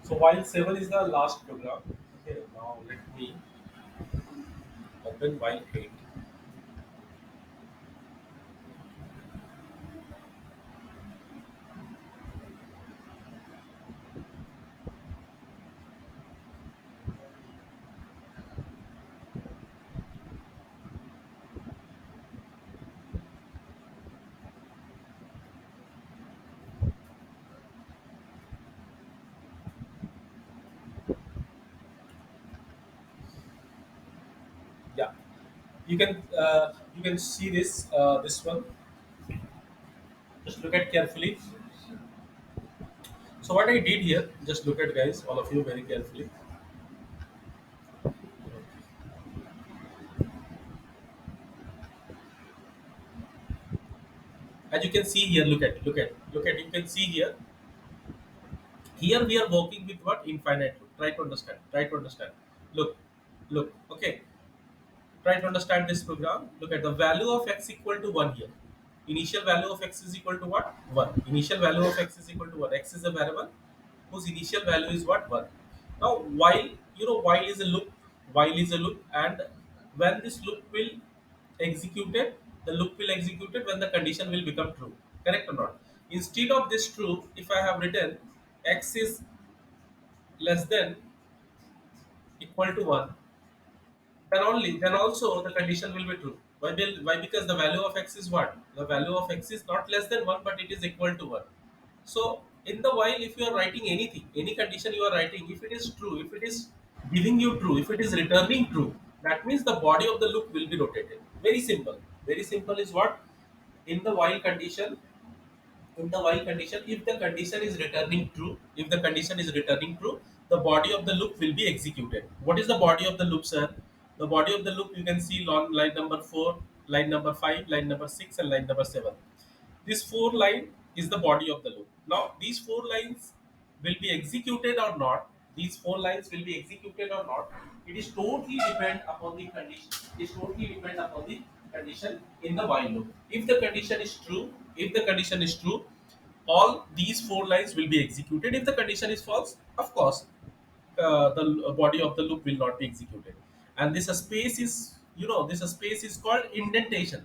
So while 7 is the last program, okay, now let me open while 8. Yeah, you can see this one. Just look at carefully. So what I did here, just look at guys, all of you very carefully. As you can see here, look at. You can see here. Here we are working with what infinite loop. Try to understand. Try to understand. Look, look. Okay. Try to understand this program. Look at the value of x equal to 1 here. Initial value of x is equal to what? 1. Initial value of x is equal to 1. X is a variable whose initial value is what? 1. Now, while is a loop, while is a loop, and when this loop will executed, the loop will executed when the condition will become true. Correct or not? Instead of this true, if I have written x is less than equal to 1, then also the condition will be true. Why? Because the value of x is what? The value of x is not less than 1, but it is equal to 1. So in the while, if you are writing anything, any condition you are writing, if it is true, if it is giving you true, if it is returning true, that means the body of the loop will be rotated. Very simple. Very simple is what? In the while condition, in the while condition, if the condition is returning true, if the condition is returning true, the body of the loop will be executed. What is the body of the loop, sir? The body of the loop, you can see on line number 4, line number 5, line number 6, and line number 7. This four line is the body of the loop. Now these four lines will be executed or not. These four lines will be executed or not. It is totally depend upon the condition. It is totally depend upon the condition in the while loop. If the condition is true, if the condition is true, all these four lines will be executed. If the condition is false, of course, the body of the loop will not be executed. And this space is, this space is called indentation.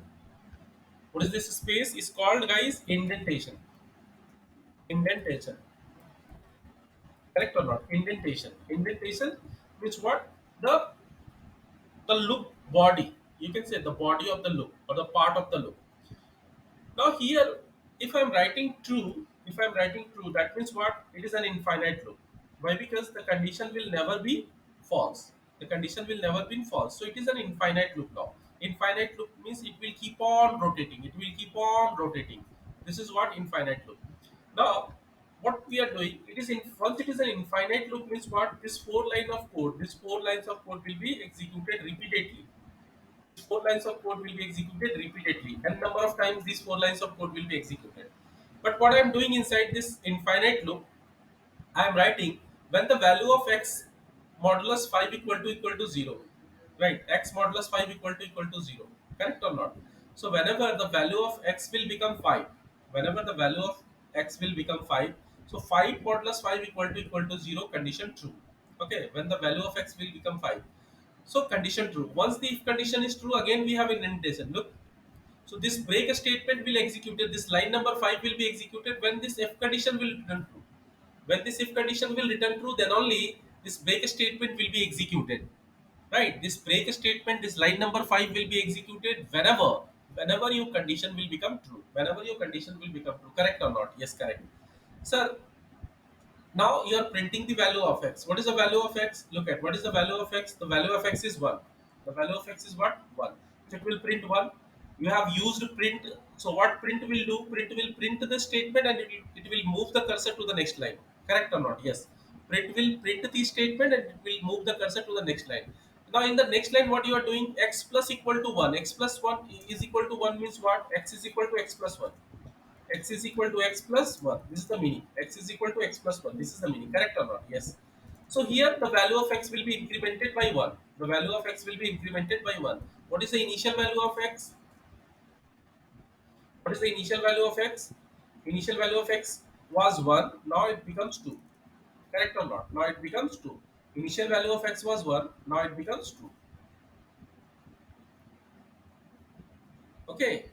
What is this space? Is called, guys, indentation. Indentation. Correct or not? Indentation. Indentation means what? The loop body. You can say the body of the loop or the part of the loop. Now here, if I'm writing true, that means what? It is an infinite loop. Why? Because the condition will never be false. The condition will never be false. So it is an infinite loop now. Infinite loop means it will keep on rotating. It will keep on rotating. This is what infinite loop. Now, what we are doing, it is in once it is an infinite loop means what? These four lines of code will be executed repeatedly. Four lines of code will be executed repeatedly, and number of times these four lines of code will be executed. But what I am doing inside this infinite loop, I am writing when the value of x modulus 5 equal to 0, right? X modulus 5 equal to 0, correct or not? So whenever the value of x will become 5, whenever the value of x will become 5, so 5 modulus 5 equal to 0, condition true. Okay, when the value of x will become 5, so condition true. Once the if condition is true, again we have an indentation. Look, so this break statement will executed. This line number 5 will be executed when this if condition will return true. When this if condition will return true, then only this break statement will be executed. Right? This break statement, this line number 5 will be executed whenever your condition will become true. Whenever your condition will become true. Correct or not? Yes, correct. Sir, now you are printing the value of x. What is the value of x? Look at what is the value of x. The value of x is 1. The value of x is what? 1. So it will print 1. You have used print. So what print will do? Print will print the statement, and it will move the cursor to the next line. Correct or not? Yes. Print will print the statement, and it will move the cursor to the next line. Now in the next line, what you are doing? X plus equal to 1. X plus 1 is equal to 1 means what? X is equal to x plus 1. X is equal to x plus 1. This is the meaning. X is equal to x plus 1. This is the meaning. Correct or not? Yes. So here the value of x will be incremented by 1. The value of x will be incremented by 1. What is the initial value of x? What is the initial value of x? Initial value of x was 1. Now it becomes 2. Correct or not? Now it becomes 2. Initial value of x was 1, now it becomes 2. Okay,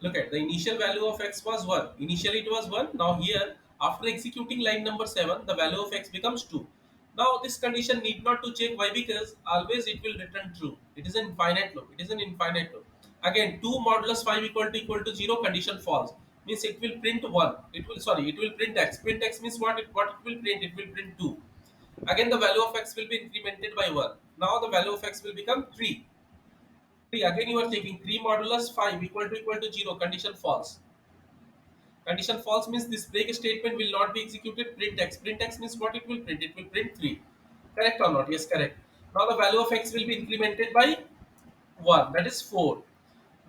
look at the initial value of x was 1. Initially it was 1. Now here, after executing line number 7, the value of x becomes 2. Now this condition need not to check. Why? Because always it will return true. It is an infinite loop. It is an infinite loop. Again, 2 modulus 5 equal to 0, condition false. Means it will print 1. It will, sorry, it will print x. Print x means what it will print? It will print 2. Again, the value of x will be incremented by 1. Now the value of x will become 3. 3. Again, you are taking 3 modulus 5 equal to 0, condition false. Condition false means this break statement will not be executed. Print x. Print x means what it will print? It will print 3. Correct or not? Yes, correct. Now the value of x will be incremented by 1. That is 4.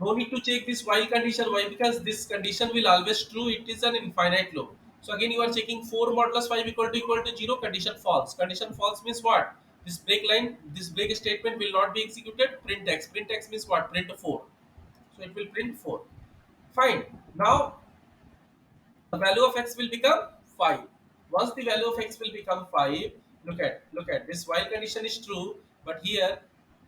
No need to check this while condition. Why? Because this condition will always true. It is an infinite loop. So again, you are checking 4 modulus 5 equal to 0. Condition false. Condition false means what? This break line, this break statement will not be executed. Print x. Print x means what? Print 4. So it will print 4. Fine. Now the value of x will become 5. Once the value of x will become 5, look at this while condition is true, but here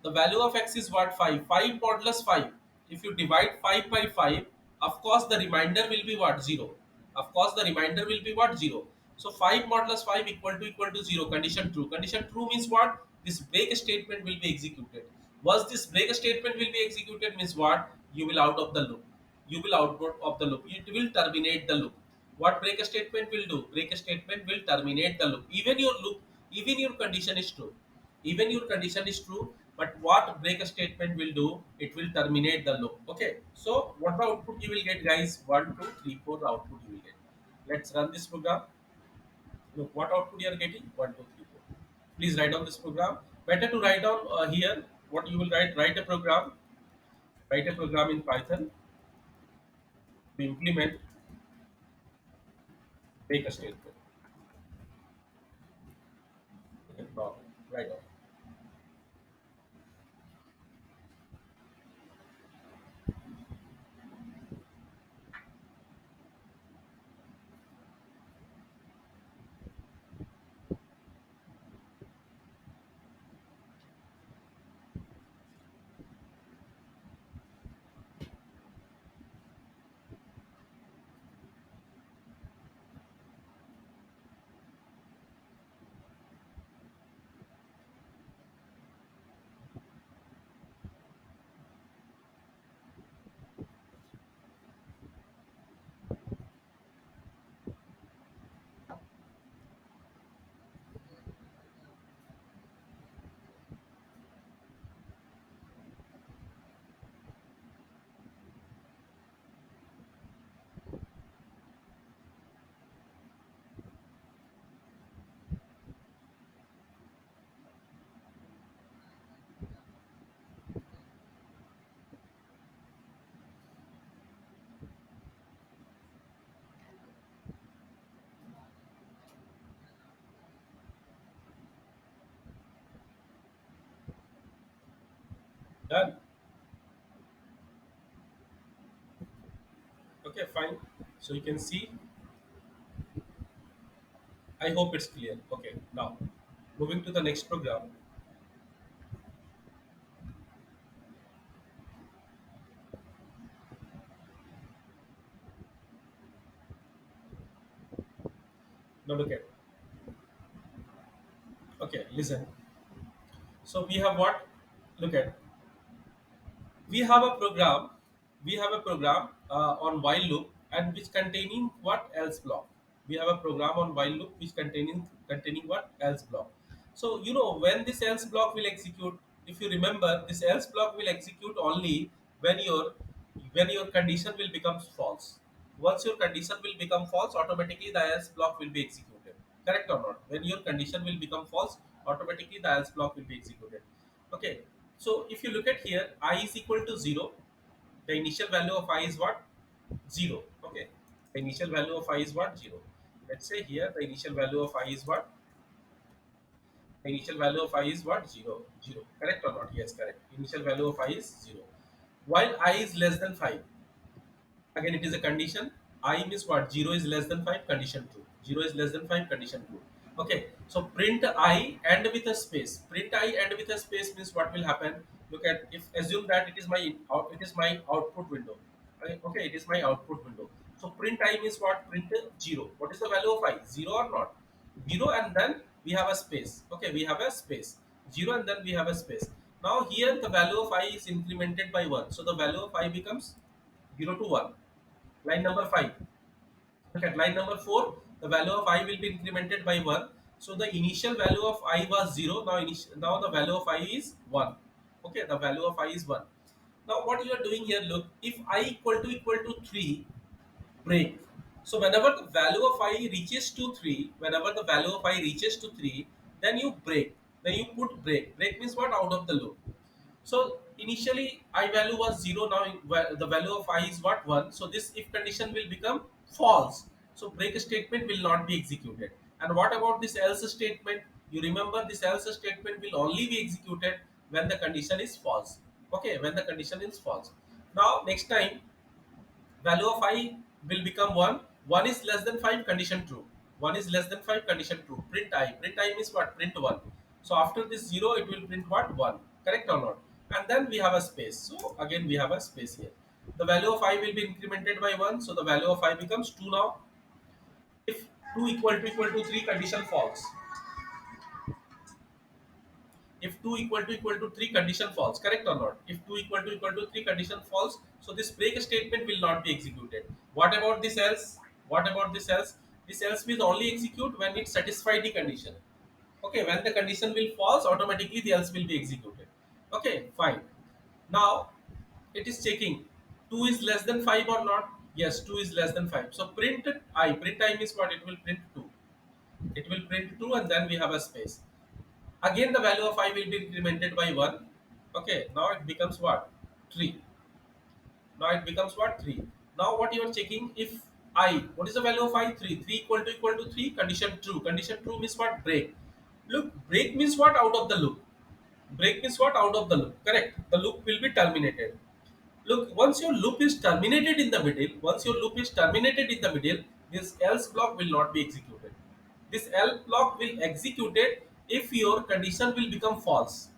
the value of x is what? 5. 5 modulus 5. If you divide 5 by 5, of course the remainder will be what? 0. Of course the remainder will be what? 0. So 5 modulus 5 equal to 0. Condition true. Condition true means what? This break statement will be executed. Once this break statement will be executed means what? You will out of the loop. You will output of the loop. It will terminate the loop. What break statement will do? Break statement will terminate the loop. Even your loop, even your condition is true. Even your condition is true, but what break statement will do? It will terminate the loop. Okay. So what the output you will get, guys? 1, 2, 3, 4. The output you will get. Let's run this program. Look what output you are getting. 1, 2, 3, 4. Please write down this program. Better to write down here what you will write. Write a program. Write a program in Python to implement break statement. Okay. Now write down. Done. Okay, fine. So you can see, I hope it's clear. Okay, now moving to the next program. Now look at, okay, listen. So we have what? Look at, we have a program, we have a program on while loop and which containing what else block. We have a program on while loop which containing what else block. So you know when this else block will execute, if you remember, this else block will execute only when your condition will become false. Once your condition will become false, automatically the else block will be executed. Correct or not? When your condition will become false, automatically the else block will be executed. Okay. So if you look at here, I is equal to 0. The initial value of I is what? 0. Okay. The initial value of I is what? 0. Let's say here the initial value of I is what? The initial value of I is what? 0. 0. Correct or not? Yes, correct. Initial value of I is 0. While I is less than 5. Again, it is a condition. I means what? 0 is less than 5, condition true. 0 is less than 5, condition true. Okay, so print I and with a space. Print I and with a space means what will happen? Look at, if assume that it is my it is my output window. Right? Okay, it is my output window. So print I means what? Print zero. What is the value of I? Zero or not? Zero, and then we have a space. Okay, we have a space. Zero, and then we have a space. Now here the value of I is incremented by one. So the value of I becomes 0 to 1. Line number 5. Look at line number 4. The value of I will be incremented by 1. So the initial value of I was 0. Now the value of I is 1. Okay, the value of I is 1. Now what you are doing here, look, if I equal to 3, break. So whenever the value of I reaches to 3, whenever the value of I reaches to 3, then you break. Then you put break. Break means what? Out of the loop. So initially I value was 0, now the value of I is what? 1. So this if condition will become false. So break statement will not be executed. And what about this else statement? You remember this else statement will only be executed when the condition is false. Okay, when the condition is false. Now next time value of I will become 1. 1 is less than 5, condition true. 1 is less than 5, condition true. Print I. Print I means what? Print 1. So after this 0, it will print what? 1. Correct or not? And then we have a space. So again, we have a space here. The value of I will be incremented by 1. So the value of I becomes 2 now. If 2 equal to 3, condition false. If 2 equal to 3, condition false. Correct or not? If 2 equal to 3, condition false. So this break statement will not be executed. What about this else? What about this else? This else will only execute when it satisfies the condition. Okay, when the condition will false, automatically the else will be executed. Okay, fine. Now it is checking 2 is less than 5 or not. Yes, 2 is less than 5. So print I. Print I means what? It will print 2. It will print 2, and then we have a space. Again the value of I will be incremented by 1. Okay, now it becomes what? 3. Now it becomes what? 3. Now what you are checking, if I, what is the value of I? 3. 3 equal to 3, condition true. Condition true means what? Break. Look, break means what? Out of the loop. Break means what? Out of the loop. Correct. The loop will be terminated. Look, once your loop is terminated in the middle, this else block will not be executed. This else block will executed if your condition will become false.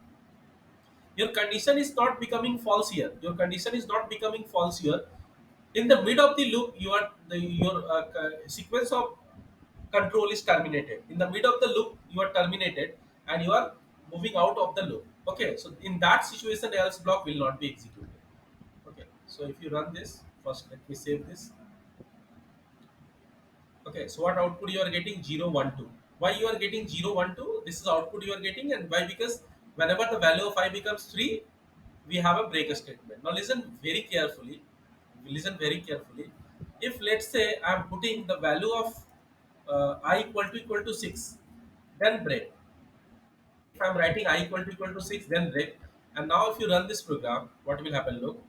Your condition is not becoming false here. Your condition is not becoming false here. In the mid of the loop, your sequence of control is terminated. In the mid of the loop, you are terminated and you are moving out of the loop. Okay, so in that situation, else block will not be executed. Okay, so if you run this first, let me save this. Okay, so what output you are getting? 0, 1, 2. Why you are getting 0, 1, 2? This is output you are getting, and why? Because whenever the value of I becomes 3, we have a break statement. Now listen very carefully. Listen very carefully. If let's say I am putting the value of I equal to 6, then break. If I am writing I equal to 6, then break. And now if you run this program, what will happen? Look,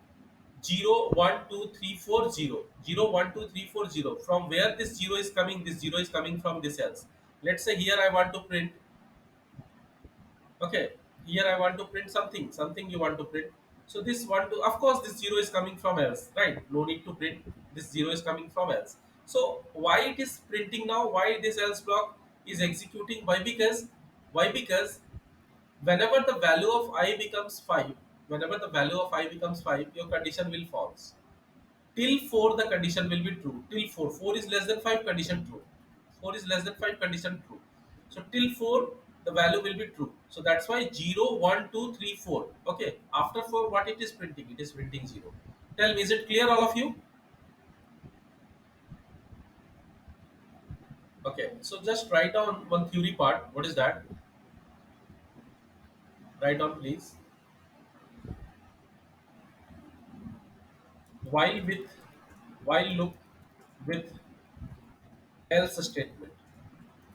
0 1 2 3 4 0 0 1 2 3 4 0. From where this 0 is coming? This 0 is coming from this else. Let's say here I want to print. Okay, here I want to print something you want to print. So this one to, of course this 0 is coming from else, right? No need to print. This 0 is coming from else. So why it is printing now? Why this else block is executing? Why? Because whenever the value of I becomes 5, whenever the value of I becomes 5, your condition will false. Till 4 the condition will be true. Till 4, 4 is less than 5, condition true. 4 is less than 5, condition true. So till 4 the value will be true. So that's why 0 1 2 3 4. Okay, after 4 what it is printing? It is printing 0. Tell me, is it clear all of you? Okay, so just write down one theory part. What is that? Write down please. While with, while loop with else statement.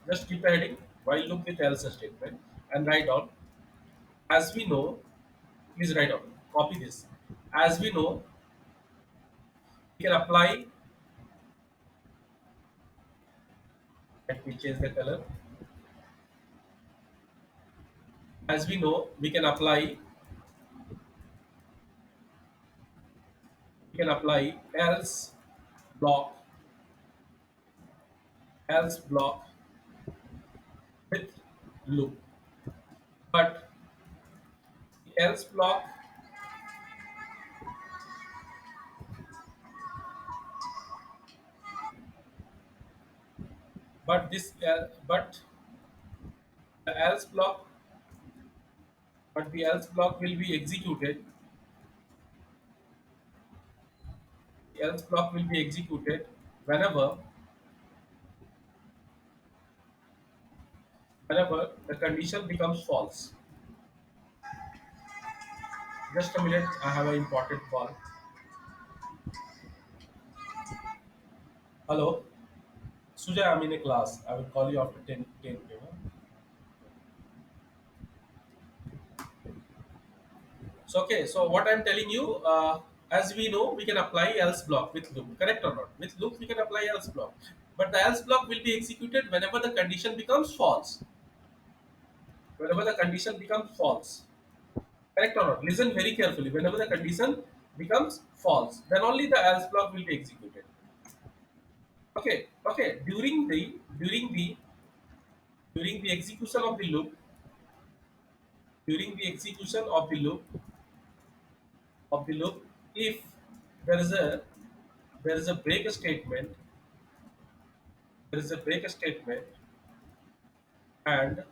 Just keep a heading while loop with else statement and write down, as we know. Please write down, copy this. As we know, we can apply, let me change the color. As we know, we can apply block, else block with loop. But the else block, but the else block, but the else block will be executed. The else block will be executed whenever whenever the condition becomes false. Just a minute, I have an important call. Hello, Sujay, I'm in a class. I will call you after 10 p.m. So, okay, so what I'm telling you, as we know, we can apply else block with loop, correct or not? With loop, we can apply else block. But the else block will be executed whenever the condition becomes false. Whenever the condition becomes false. Correct or not? Listen very carefully. Whenever the condition becomes false, then only the else block will be executed. Okay, okay. During the execution of the loop, during the execution of the loop, if there is a there is a break statement, there is a break statement, and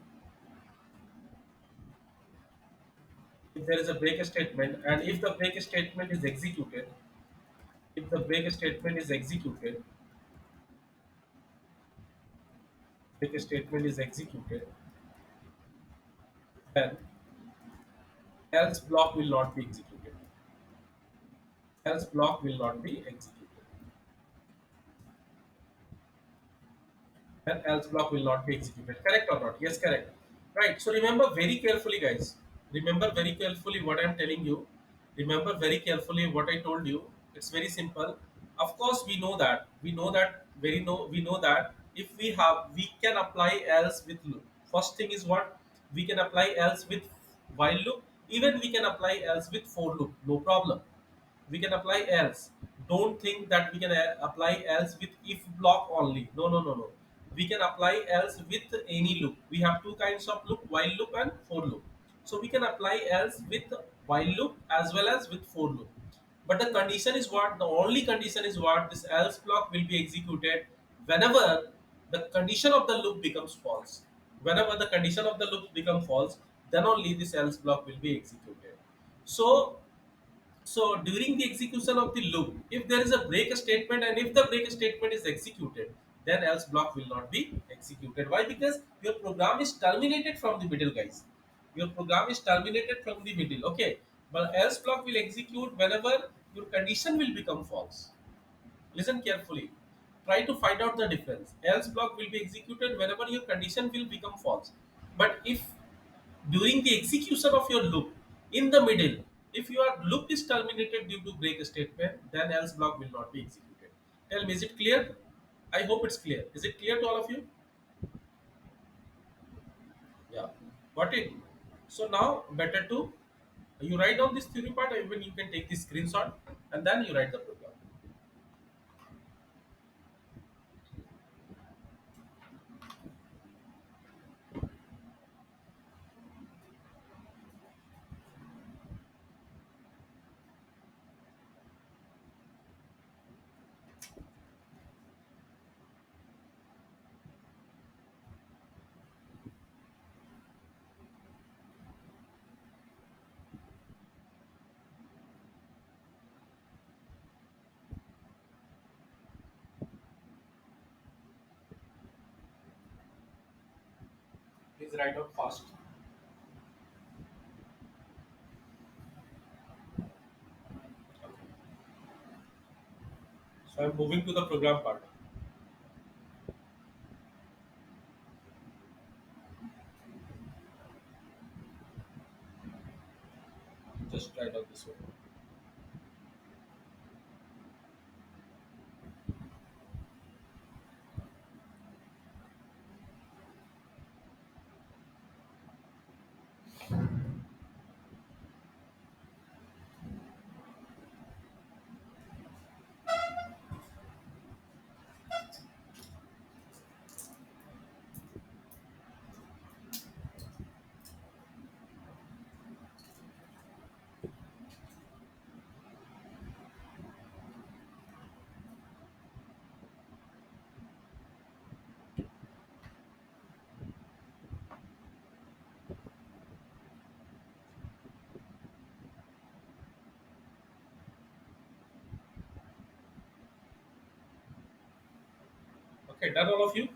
if there is a break statement, and if the break statement is executed, if the break statement is executed, break statement is executed, then else block will not be executed. Else block will not be executed. And else block will not be executed. Correct or not? Yes, correct. Right. So remember very carefully, guys. Remember very carefully what I'm telling you. Remember very carefully what I told you. It's very simple. Of course, we know that. We know that if we can apply else with loop. First thing is what we can apply else with while loop. Even we can apply else with for loop. No problem, we can apply else. Don't think that we can apply else with if block only. No, no, no, no. We can apply else with any loop. We have two kinds of loop, while loop and for loop. So we can apply else with while loop as well as with for loop. But the condition is what, the only condition is what, this else block will be executed whenever the condition of the loop becomes false. Whenever the condition of the loop becomes false, then only this else block will be executed. So during the execution of the loop, if there is a break statement and if the break statement is executed, then else block will not be executed. Why? Because your program is terminated from the middle, guys. Your program is terminated from the middle. Okay, but else block will execute whenever your condition will become false. Listen carefully. Try to find out the difference. Else block will be executed whenever your condition will become false. But if during the execution of your loop, in the middle, if your loop is terminated due to break statement, then else block will not be executed. Tell me, is it clear? I hope it's clear. Is it clear to all of you? Yeah. Got it? So now better to you write down this theory part, or even you can take the screenshot and then you write the program. Please write out fast. So I'm moving to the program part. Just write out this one. Okay, done all of you.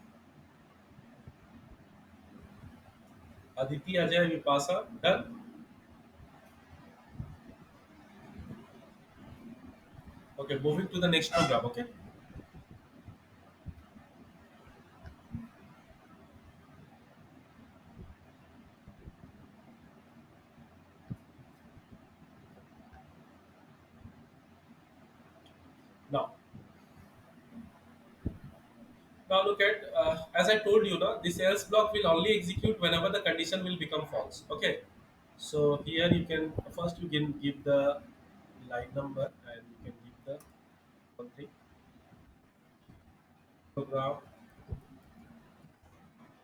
Aditi, Ajay, Vipasa, done. Okay, moving to the next program. Okay. Now, now look at, as I told you, now this else block will only execute whenever the condition will become false. Okay. So here you can first you can give the line number and you can give the one thing program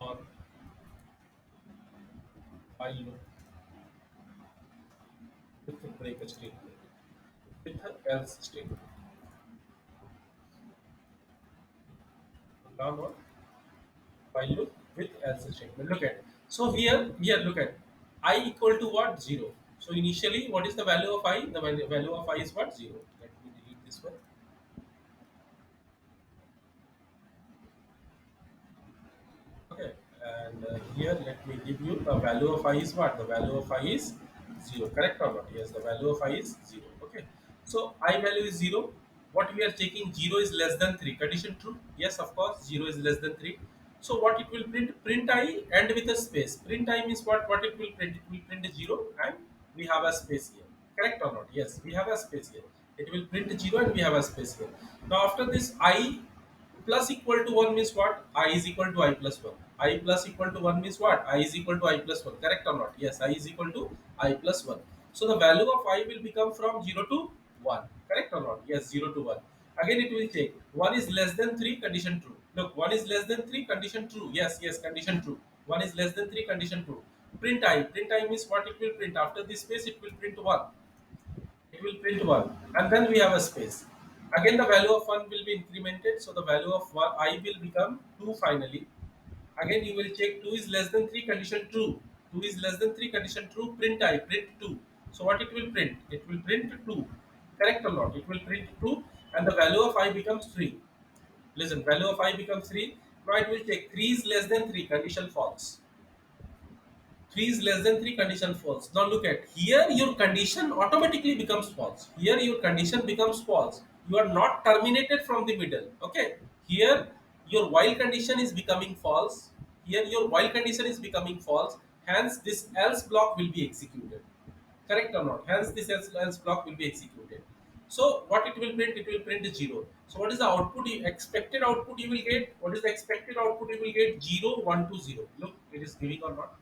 or while loop with the break statement with the else statement. Program or while loop with else statement. Look at, so here look at I equal to what, 0. So initially what is the value of I? The value of I is what, 0. Let me delete this one. Okay, and here let me give you the value of I is what? The value of I is 0. Correct or not? Yes, the value of I is 0. Okay, so I value is 0. What we are checking, 0 is less than 3. Condition true? Yes, of course, 0 is less than 3. So what it will print? Print I and with a space. Print I means what? What it will print? It will print 0 and we have a space here. Correct or not? Yes, we have a space here. It will print 0 and we have a space here. Now after this I plus equal to 1 means what? I is equal to I plus 1. I plus equal to 1 means what? I is equal to I plus 1. Correct or not? Yes, I is equal to I plus 1. So the value of I will become from 0 to 1. Correct or not? Yes, 0 to 1. Again it will check. 1 is less than 3, condition true. Look, 1 is less than 3, condition true. Yes, yes, condition true. 1 is less than 3, condition true. Print I. Print I means what it will print. After this space, it will print 1. It will print 1 and then we have a space. Again the value of 1 will be incremented, so the value of 1 I will become 2 finally. Again you will check 2 is less than 3, condition true. 2 is less than 3, condition true. Print I, print 2. So what it will print? It will print 2. Correct or not? It will print 2 and the value of I becomes 3. Listen, value of I becomes 3. Now it will check 3 is less than 3, condition false. 3 is less than 3, condition false. Now look at here, your condition automatically becomes false. Here your condition becomes false. You are not terminated from the middle. Okay. Here your while condition is becoming false. Here your while condition is becoming false. Hence this else block will be executed. Correct or not? Hence this else block will be executed. So what it will print? It will print 0. So what is the output? Expected output you will get. What is the expected output you will get? 0, 1 to 0. Look, it is giving or not?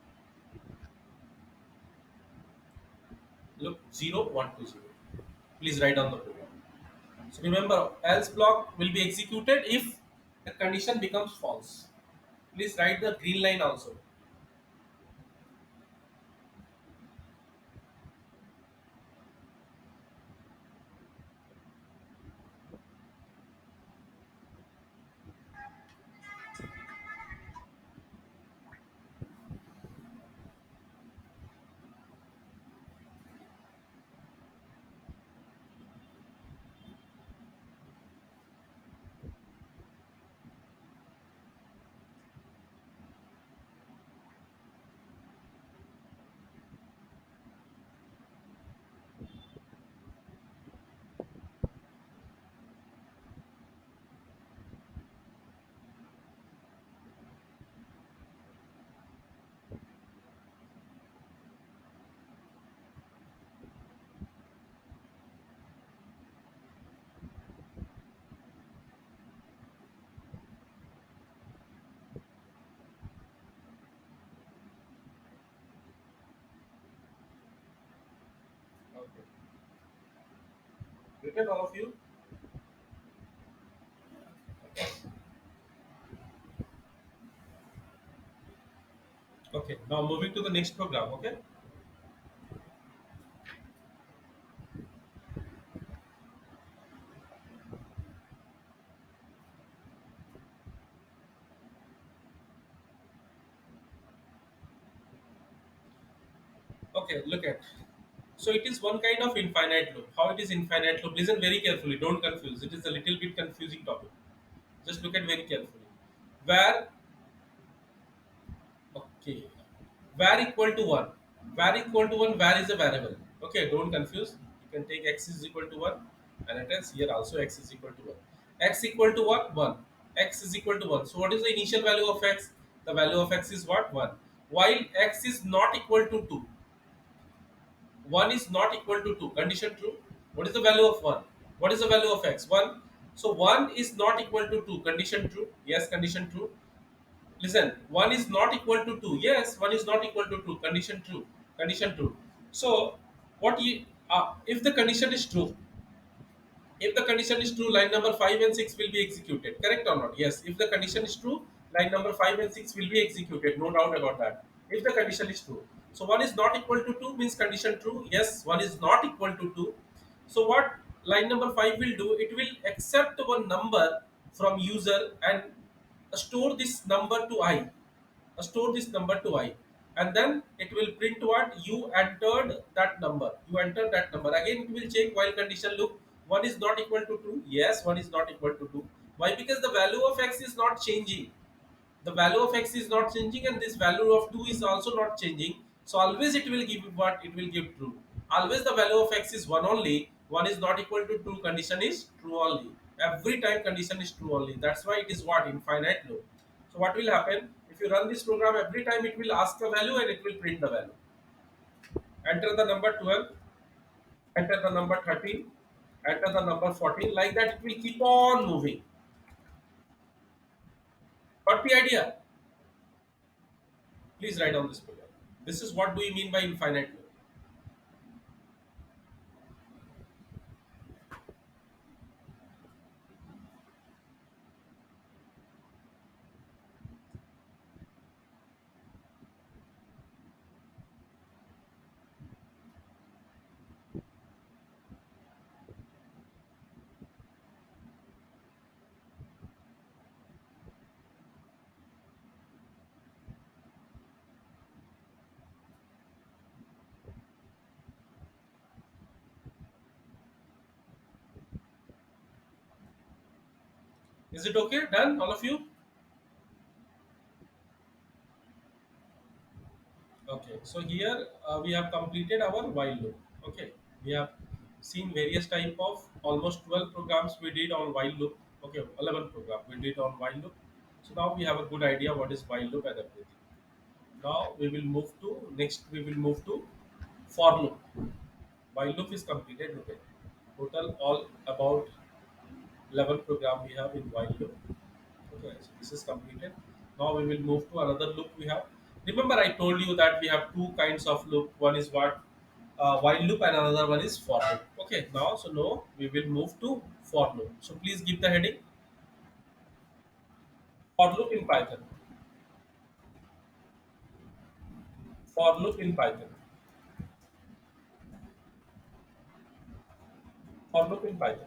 Look, 0, 1 to 0. Please write down the program. So remember, else block will be executed if the condition becomes false. Please write the green line also. Okay. Written all of you? Okay. Now moving to the next program. Okay. Okay. Look at. So it is one kind of infinite loop. How it is infinite loop? Listen very carefully. Don't confuse. It is a little bit confusing topic. Just look at very carefully. where okay, var equal to 1, var equal to 1, var is a variable. Okay, don't confuse. You can take x is equal to 1, and it is here also x is equal to 1. X equal to what? 1. X is equal to 1. So what is the initial value of x? The value of x is what? 1. While x is not equal to 2, 1 is not equal to 2. Condition true. What is the value of 1? What is the value of x? 1. So 1 is not equal to 2. Condition true. Yes, condition true. Listen, 1 is not equal to 2. Yes, 1 is not equal to 2. Condition true. Condition true. So, if the condition is true, if the condition is true, line number 5 and 6 will be executed. Correct or not? Yes. If the condition is true, line number 5 and 6 will be executed. No doubt about that. If the condition is true. So 1 is not equal to 2 means condition true. Yes, 1 is not equal to 2. So what line number 5 will do, it will accept one number from user and store this number to I. Store this number to I, and then it will print what you entered that number. You enter that number again. It will check while condition loop. 1 is not equal to 2. Yes, 1 is not equal to 2. Why? Because the value of x is not changing. The value of x is not changing, and this value of 2 is also not changing. So always it will give what? It will give true. Always the value of x is 1 only. 1 is not equal to 2. Condition is true only. Every time condition is true only. That's why it is what? Infinite loop. So what will happen? If you run this program, every time it will ask the value and it will print the value. Enter the number 12, enter the number 13, enter the number 14. Like that it will keep on moving. Got the idea? Please write down this program. This is what do we mean by infinite loop. Is it okay? Done, all of you? Okay. So here we have completed our while loop. Okay. We have seen various type of almost 12 programs we did on while loop. Okay, 11 program we did on while loop. So now we have a good idea what is while loop and everything. Now we will move to next. We will move to for loop. While loop is completed. Okay. Total all about 11 program we have in while loop. Okay, so this is completed. Now we will move to another loop we have. Remember, I told you that we have two kinds of loop. One is what? While loop and another one is for loop. Okay, now so no, we will move to for loop. So please give the heading for loop in Python. For loop in Python. For loop in Python.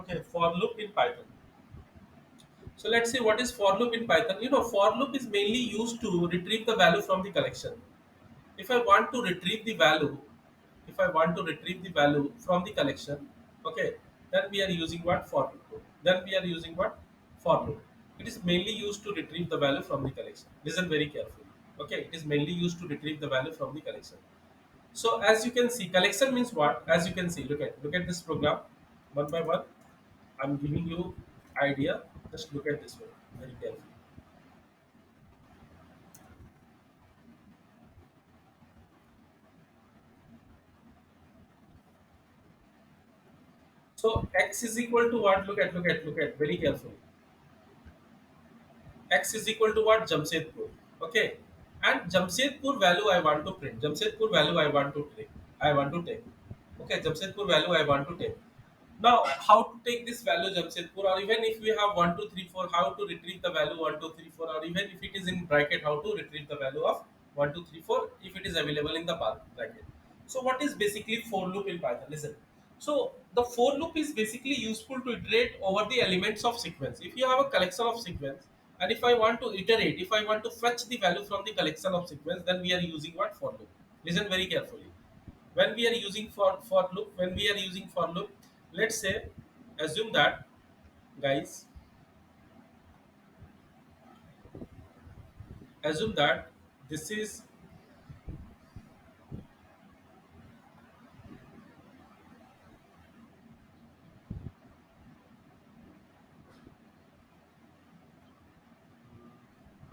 Okay, for loop in Python. So let's see what is for loop in Python. You know, for loop is mainly used to retrieve the value from the collection. If I want to retrieve the value, if I want to retrieve the value from the collection, okay, then we are using what? For loop. Then we are using what? For loop. It is mainly used to retrieve the value from the collection. Listen very carefully. Okay, it is mainly used to retrieve the value from the collection. So as you can see, collection means what? As you can see, look at this program one by one. I'm giving you idea. Just look at this one very carefully. So x is equal to what? Look at very carefully. X is equal to what? Jamshedpur. Okay. And Jamshedpur value I want to print. Jamshedpur value I want to take. I want to take. Okay, Jamshedpur value I want to take. Now, how to take this value Jamshedpur, or even if we have 1, 2, 3, 4, how to retrieve the value 1, 2, 3, 4, or even if it is in bracket, how to retrieve the value of 1, 2, 3, 4 if it is available in the bracket. So, what is basically for loop in Python? Listen. So, the for loop is basically useful to iterate over the elements of sequence. If you have a collection of sequence, and if I want to iterate, if I want to fetch the value from the collection of sequence, then we are using what? For loop. Listen very carefully. when we are using for loop, when we are using for loop, let's say, assume that, guys, assume that this is,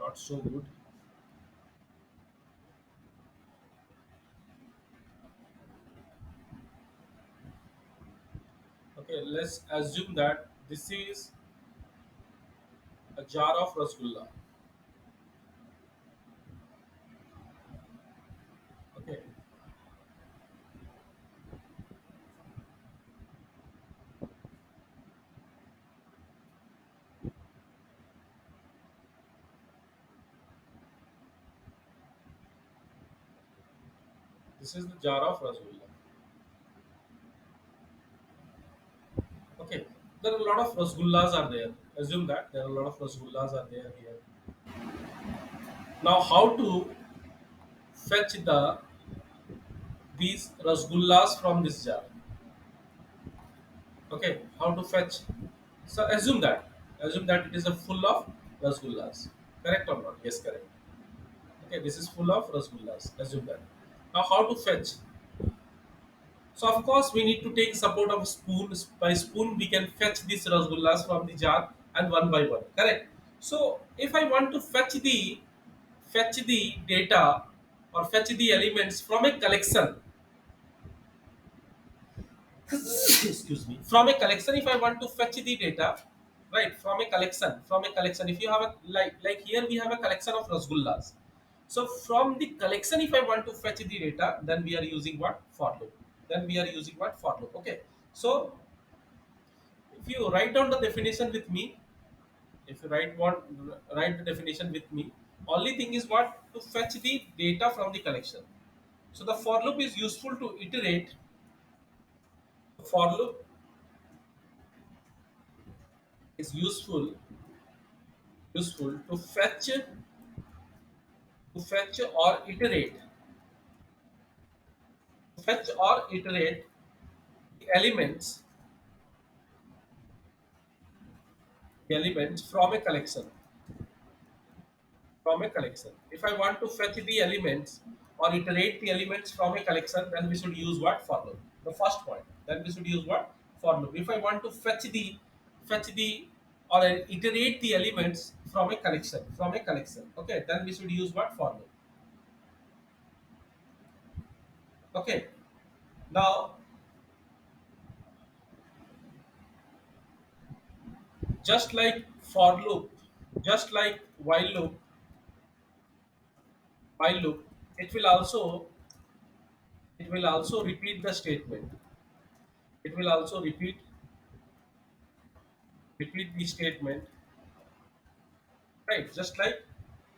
not so good. Okay, let's assume that this is a jar of rasgulla. Okay, this is the jar of rasgulla. Okay, there are a lot of rasgullas are there. Assume that there are a lot of rasgullas are there here. Now, how to fetch these rasgullas from this jar? Okay, how to fetch? So assume that it is a full of rasgullas. Correct or not? Yes, correct. Okay, this is full of rasgullas. Assume that. Now, how to fetch? So of course we need to take support of spoon. By spoon we can fetch these rasgullas from the jar and one by one. Correct. So if I want to fetch the data or fetch the elements from a collection, excuse me, from a collection, if I want to fetch the data, right, from a collection, if you have a, like here we have a collection of rasgullas. So from the collection, if I want to fetch the data, then we are using what? For loop. Then we are using what? For loop. Okay, so if you write down the definition with me, if you write the definition with me, only thing is what? To fetch the data from the collection. So the for loop is useful to iterate. For loop is useful to fetch or iterate the elements from a collection. From a collection, if I want to fetch the elements or iterate the elements from a collection, then we should use what? For loop. The first point, then we should use what? For loop. If I want to fetch the or iterate the elements from a collection, okay, then we should use what? For loop. Okay, now, just like for loop, just like while loop, it will also repeat the statement. It will also repeat the statement, right? Just like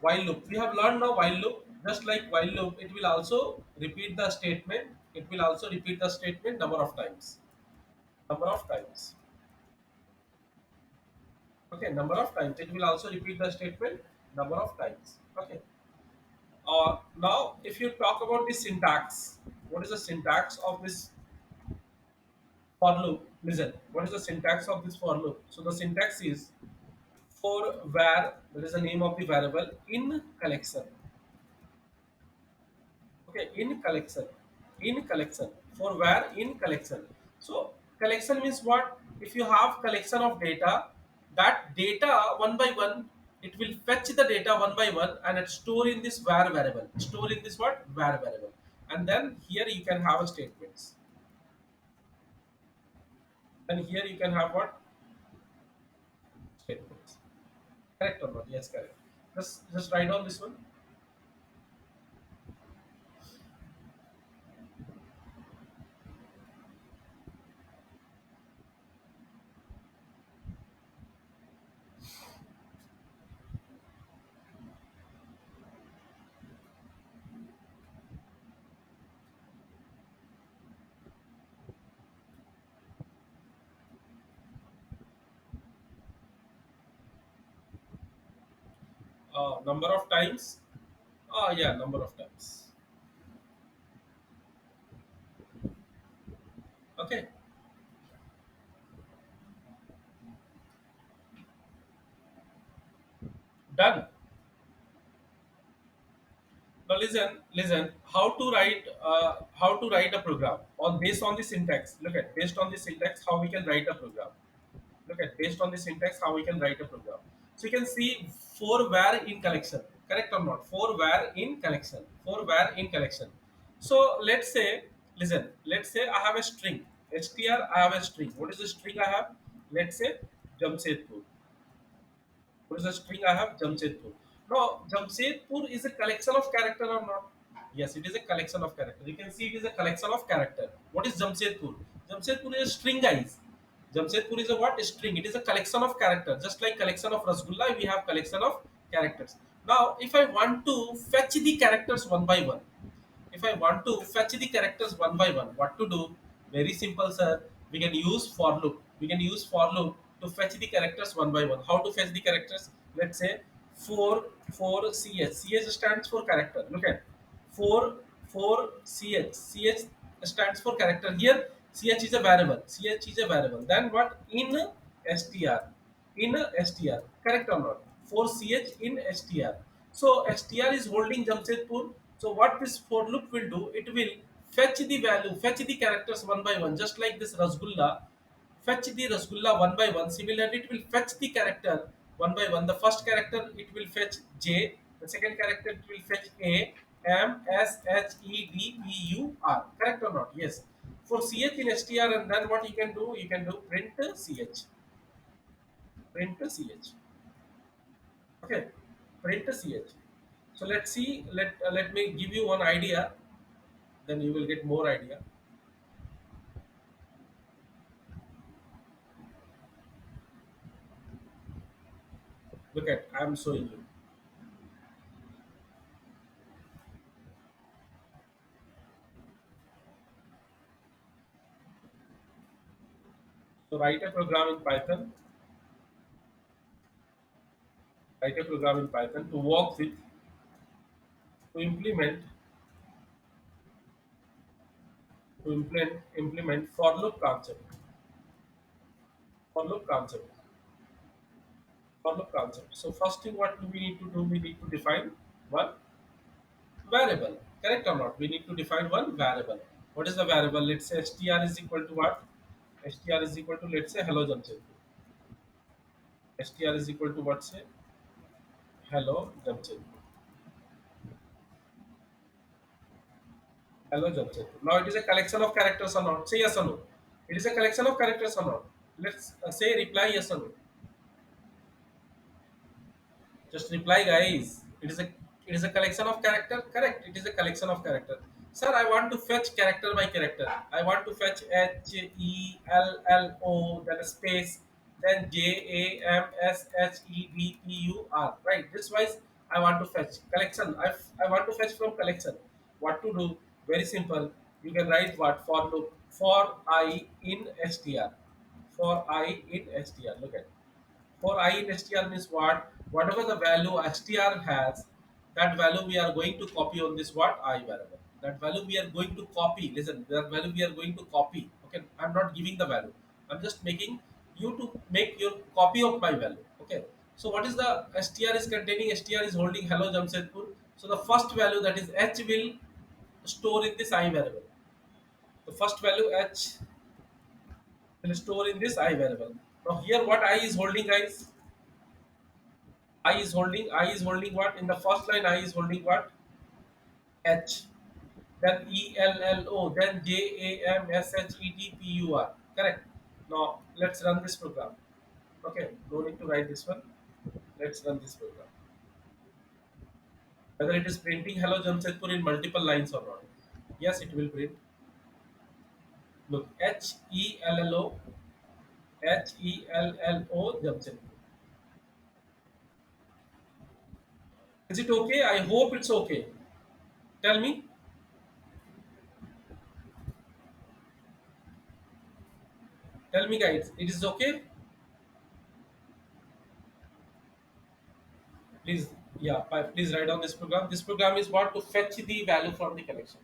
while loop, we have learned now while loop. Just like while loop, it will also repeat the statement. It will also repeat the statement number of times. Number of times. Okay, number of times. It will also repeat the statement number of times. Okay. Now, if you talk about the syntax, what is the syntax of this for loop? Listen, what is the syntax of this for loop? So the syntax is for var, that is the name of the variable, in collection. Okay, in collection. In collection. For var, in collection. So collection means what? If you have collection of data, that data one by one, it will fetch the data one by one and it store in this var variable. Store in this what? Var variable. And then here you can have a statements. And here you can have what? Statements. Correct or not? Yes, correct. Just write down this one. Number of times. Yeah, number of times. Done. Now listen. How to write a program on based on the syntax. Look at based on the syntax how we can write a program. Look at based on the syntax how we can write a program. So you can see for where in collection, correct or not? For where in collection, for where in collection. So let's say, listen. Let's say I have a string str. I have a string. What is the string I have? Let's say Jamshedpur. What is the string I have? Jamshedpur. Now, Jamshedpur is a collection of character or not? Yes, it is a collection of character. You can see it is a collection of character. What is Jamshedpur? Jamshedpur is a string, guys. Jamshedpur is a what? A string. It is a collection of character. Just like collection of Rasgulla, we have collection of characters. Now, if I want to fetch the characters one by one, if I want to fetch the characters one by one, what to do? Very simple, sir. We can use for loop. We can use for loop to fetch the characters one by one. How to fetch the characters? Let's say 4 ch stands for character. Look at 4 ch stands for character. Here ch is a variable. Ch is a variable. Then what? In str. In str. Correct or not? 4ch in str. So str is holding Jamshedpur. So what this for loop will do? It will fetch the value, fetch the characters one by one, just like this Rasgulla. Fetch the Rasgulla one by one. Similarly, it will fetch the character one by one. The first character it will fetch J. The second character it will fetch A, M, S, H, E, D, P, U, R. Correct or not? Yes. For CH in str, and then what you can do? You can do print CH. Print CH. Okay. Print CH. So let's see. Let me give you one idea. Then you will get more idea. Look at I'm showing you. So write a program in Python. Write a program in Python to work with to implement for loop concept. For loop concept. For loop concept. So first thing what do we need to do? We need to define one variable. Correct or not? We need to define one variable. What is the variable? Let's say str is equal to what? Str is equal to, let's say, hello Jamshedpur. Str is equal to what? Say hello Jamshedpur. Hello Jamshedpur. Now it is a collection of characters or not? Say yes or no. It is a collection of characters or not? Let's say reply yes or no. Just reply, guys. It is a collection of character. Correct. It is a collection of character. Sir, I want to fetch character by character. I want to fetch HELLO, then a space, then JAMSHEDPUR. Right. This wise I want to fetch collection. I want to fetch from collection. What to do? Very simple. You can write what for loop for I in str. For I in str. Look at for I in str means what? Whatever the value str has, that value we are going to copy on this what I variable. That value we are going to copy. Listen, that value we are going to copy. Okay, I'm not giving the value. I'm just making you to make your copy of my value. Okay. So what is the str is containing? Str is holding hello Jamshedpur. So the first value that is h will store in this I variable. The first value h will store in this I variable. Now here what I is holding, guys? I is holding what? In the first line, I is holding what? H. Then ELLO. Then JAMSHEDPUR. Correct. Now let's run this program. Okay. No need to write this one. Let's run this program. Whether it is printing hello Jamshedpur in multiple lines or not. Yes, it will print. Look, HELLO Jamshedpur. Is it okay? I hope it's okay. Tell me. Tell me, guys. It is okay? Please, yeah, please write down this program. This program is what to fetch the value from the collection.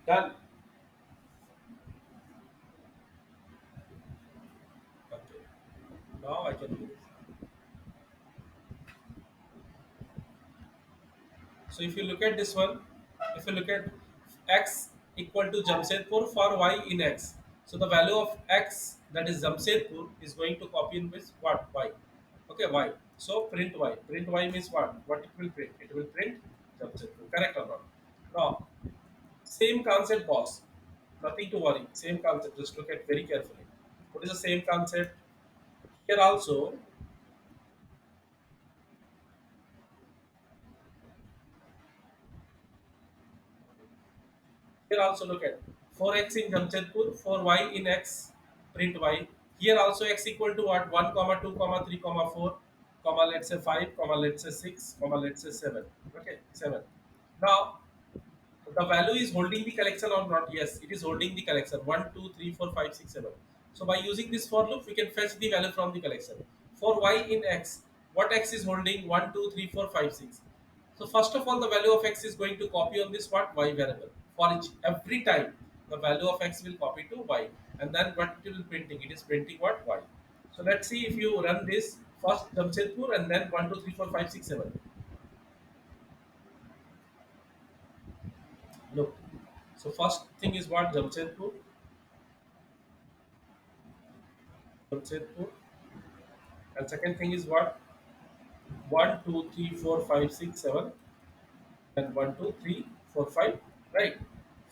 Done. Okay. Now I can do this. So if you look at this one, if you look at x equal to Jamshedpur for y in x. So the value of x, that is Jamshedpur, is going to copy in with what? Y. Okay, y. So print y. Print y means what? What it will print? It will print Jamshedpur. Correct or not? Now, same concept, boss. Nothing to worry. Same concept. Just look at very carefully. What is the same concept? Here also, here also look at 4x in Jamshedpur, 4y in x, print y. Here also x equal to what? 1 comma 2 comma 3 comma 4 comma let's say 5 comma let's say 6 comma let's say 7. Okay, 7. Now the value is holding the collection or not? Yes, it is holding the collection 1, 2, 3, 4, 5, 6, 7. So by using this for loop, we can fetch the value from the collection. For y in x, what x is holding? 1, 2, 3, 4, 5, 6. So first of all, the value of x is going to copy on this what? Y variable. For each every time, the value of x will copy to y, and then what it will printing? It is printing what? Y. So let's see if you run this first Jamshedpur and then 1, 2, 3, 4, 5, 6, 7. Look. So first thing is what? Jamshedpur, and second thing is what? One, 2, 3, 4, 5, 6, 7, and 1, 2, 3, 4, 5. Right.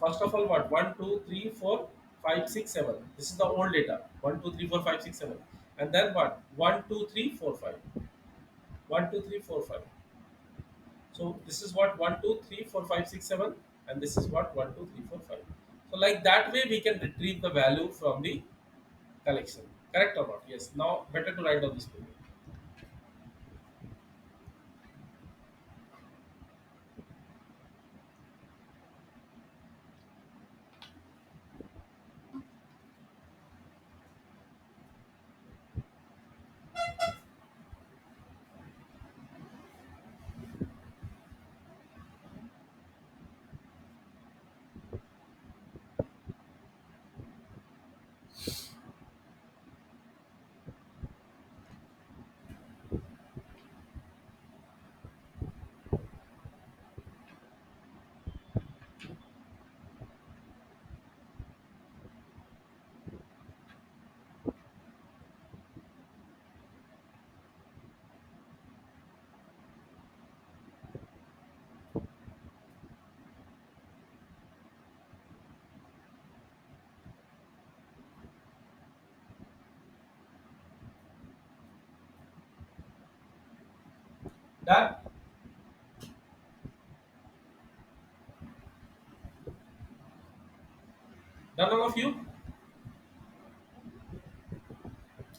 First of all, what? 1, 2, 3, 4, 5, 6, 7. This is the old data. 1, 2, 3, 4, 5, 6, 7. And then what? 1, 2, 3, 4, 5. 1, 2, 3, 4, 5. So this is what? 1, 2, 3, 4, 5, 6, 7. And this is what? 1, 2, 3, 4, 5. So like that way we can retrieve the value from the collection. Correct or not? Yes. Now better to write down this program. Done. Done all of you?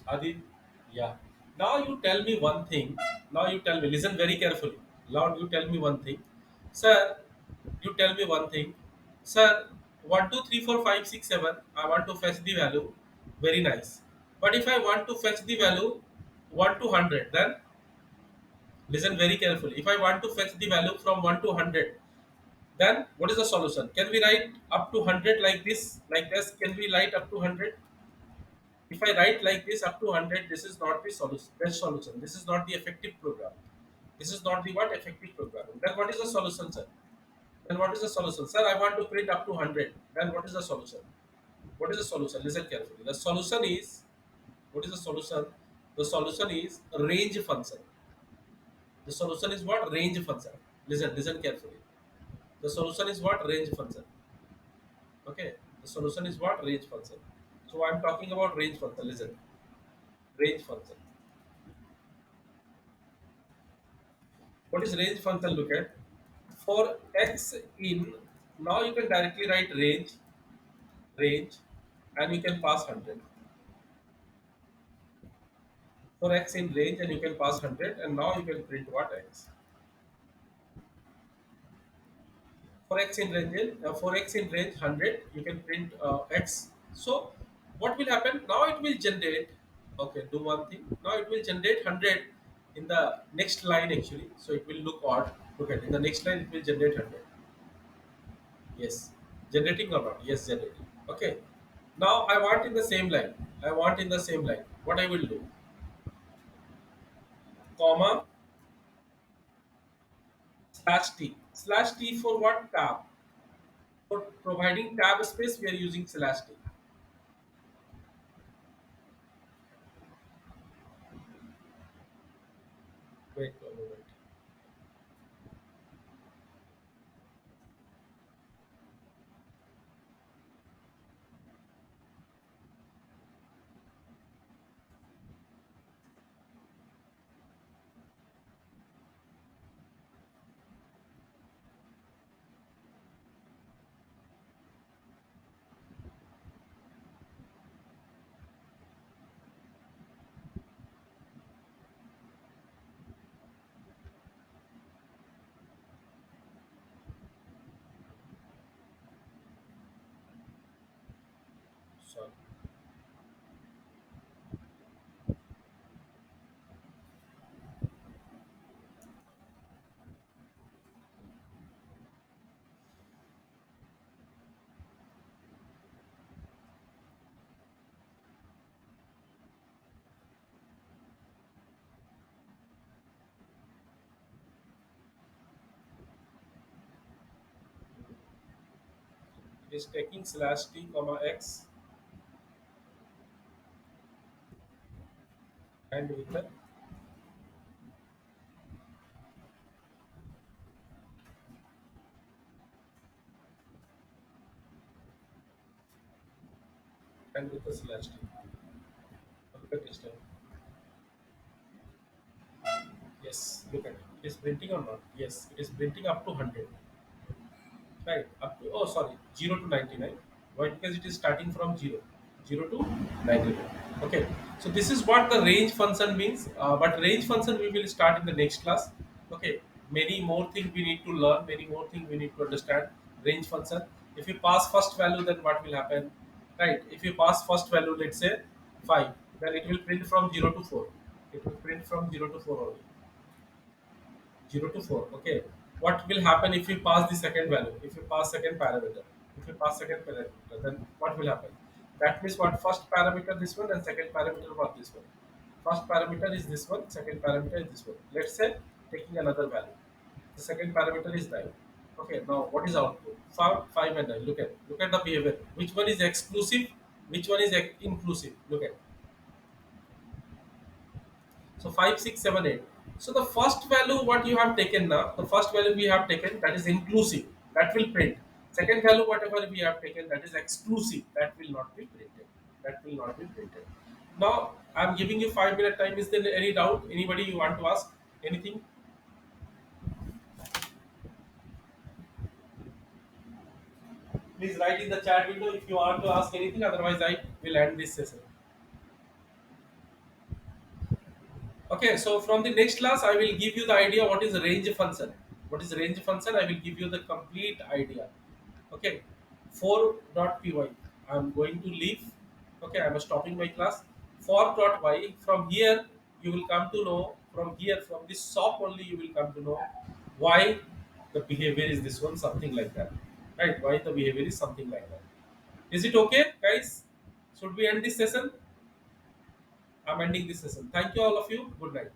Adi? Yeah. Now you tell me one thing. Now you tell me, listen very carefully. Now you tell me one thing. Sir, you tell me one thing. Sir, 1, 2, 3, 4, 5, 6, 7. I want to fetch the value. Very nice. But if I want to fetch the value 1 to 100, then listen very carefully. If I want to fetch the value from 1 to 100, then what is the solution? Can we write up to 100 like this? Like this? Can we write up to 100? If I write like this up to 100, this is not the solution, best solution. This is not the effective program. This is not the what effective program. Then what is the solution, sir? Then what is the solution? Sir, I want to print up to 100. Then what is the solution? What is the solution? Listen carefully. The solution is, what is the solution? The solution is range function. The solution is what? Range function. Listen carefully. The solution is what? Range function. Okay. The solution is what? Range function. So I'm talking about range function. Listen. Range function. What is range function? Look at for x in, now you can directly write range, and you can pass 100 for x in range, and you can pass 100, and now you can print what? X. For x in range, for x in range 100, you can print x. So what will happen now? It will generate, okay, do one thing. Now it will generate 100 in the next line actually, so it will look odd. Look at, in the next line it will generate 100. Yes. Generating or not? Yes, generating. Okay. Now I want in the same line. I want in the same line. What I will do? Comma slash t. Slash t for what? Tab. For providing tab space, we are using slash t. Wait a moment. Sorry. It is taking slash t comma x and with the slash t. Look at this time. Yes, look at it. It is printing or not? Yes, it is printing up to 100. Right, up to, oh sorry, 0 to 99. Why? Because it is starting from 0, 0 to 99. Okay, so this is what the range function means. But range function we will start in the next class. Okay, many more things we need to learn, many more things we need to understand. Range function. If you pass first value, then what will happen? Right, if you pass first value, let's say 5, then it will print from 0 to 4. It will print from 0 to 4 only. 0 to 4. Okay, what will happen if you pass the second value, if you pass second parameter, if you pass second parameter, then what will happen? That means what? First parameter this one and second parameter what? This one. First parameter is this one, second parameter is this one. Let's say taking another value, the second parameter is 9. Okay, now what is output? 5 and 9. Look at the behavior. Which one is exclusive, which one is inclusive? Look at. So 5, 6, 7, 8. So the first value what you have taken now, the first value we have taken, that is inclusive, that will print. Second value whatever we have taken, that is exclusive, that will not be printed. That will not be printed. Now I'm giving you 5 minute time. Is there any doubt? Anybody you want to ask anything? Please write in the chat window if you want to ask anything. Otherwise, I will end this session. Okay, so from the next class, I will give you the idea what is range function. What is range function? I will give you the complete idea. Okay, 4.py. I'm going to leave. Okay, I'm stopping my class. For.y. From here, you will come to know. From here, from this shop only, you will come to know why the behavior is this one, something like that. Right? Why the behavior is something like that. Is it okay, guys? Should we end this session? I'm ending this session. Thank you, all of you. Good night.